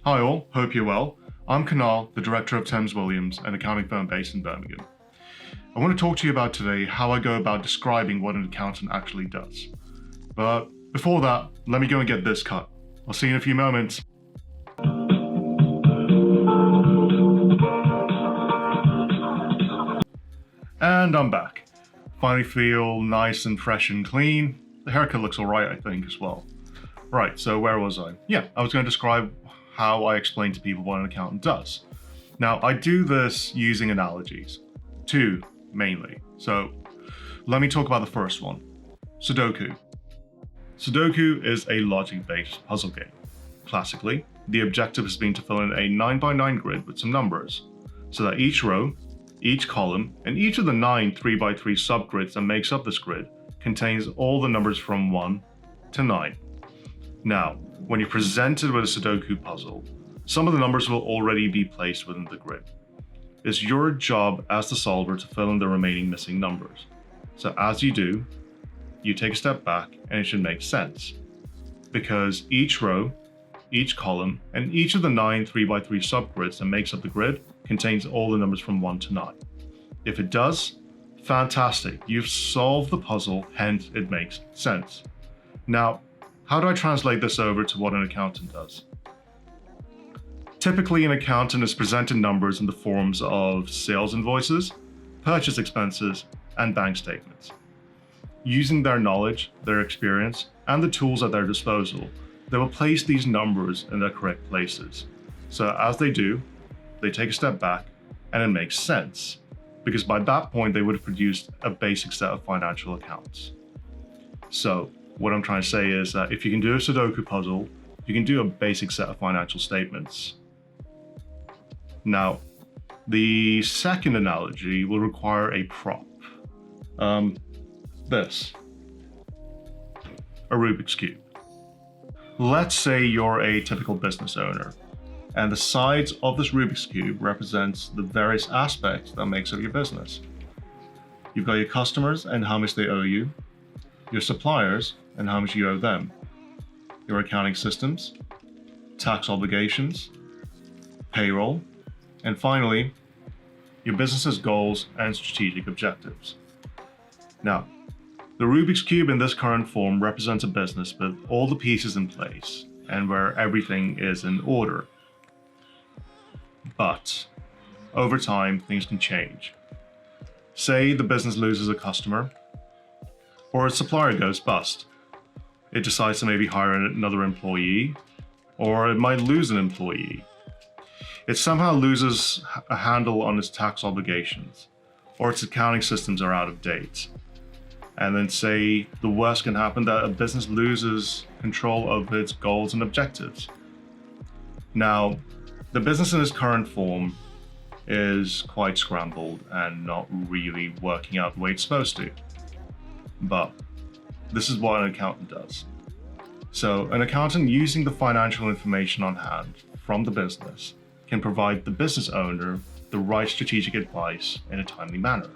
Hi all, hope you're well. I'm Kunal, the director of Thames Williams, an accounting firm based in Birmingham. I want to talk to you about today how I go about describing what an accountant actually does. But before that, let me go and get this cut. I'll see you in a few moments. And I'm back. Finally feel nice and fresh and clean. The haircut looks alright, I think, as well. Right, so where was I? Yeah, I was going to describe how I explain to people what an accountant does. Now, I do this using analogies. Two, mainly. So, let me talk about the first one. Sudoku. Sudoku is a logic-based puzzle game. Classically, the objective has been to fill in a 9x9 grid with some numbers, so that each row, each column, and each of the 9 3x3 subgrids that makes up this grid contains all the numbers from 1 to 9. Now, when you're presented with a Sudoku puzzle, some of the numbers will already be placed within the grid. It's your job as the solver to fill in the remaining missing numbers. So as you do, you take a step back and it should make sense. Because each row, each column, and each of the 9 3x3 subgrids that makes up the grid contains all the numbers from 1 to 9. If it does, fantastic, you've solved the puzzle, hence it makes sense. Now, how do I translate this over to what an accountant does? Typically, an accountant is presented numbers in the forms of sales invoices, purchase expenses, and bank statements. Using their knowledge, their experience, and the tools at their disposal, they will place these numbers in their correct places. So as they do, they take a step back and it makes sense, because by that point they would have produced a basic set of financial accounts. So what I'm trying to say is that if you can do a Sudoku puzzle, you can do a basic set of financial statements. Now, the second analogy will require a prop. This. A Rubik's Cube. Let's say you're a typical business owner, and the sides of this Rubik's Cube represents the various aspects that makes up your business. You've got your customers and how much they owe you, your suppliers and how much you owe them, your accounting systems, tax obligations, payroll, and finally, your business's goals and strategic objectives. Now, the Rubik's Cube in this current form represents a business with all the pieces in place and where everything is in order. But over time, things can change. Say the business loses a customer, or a supplier goes bust. It decides to maybe hire another employee, or it might lose an employee. It somehow loses a handle on its tax obligations, or its accounting systems are out of date. And then say the worst can happen, that a business loses control of its goals and objectives. Now, the business in its current form is quite scrambled and not really working out the way it's supposed to. But this is what an accountant does. So an accountant, using the financial information on hand from the business, can provide the business owner the right strategic advice in a timely manner,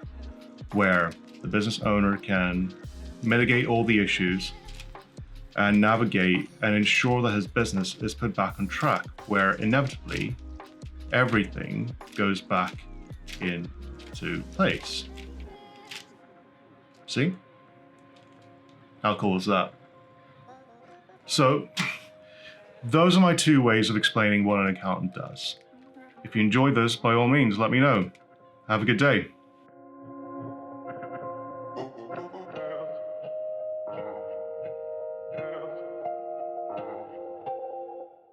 where the business owner can mitigate all the issues and navigate and ensure that his business is put back on track, where inevitably everything goes back into place. See? How cool is that? So, those are my two ways of explaining what an accountant does. If you enjoyed this, by all means, let me know. Have a good day.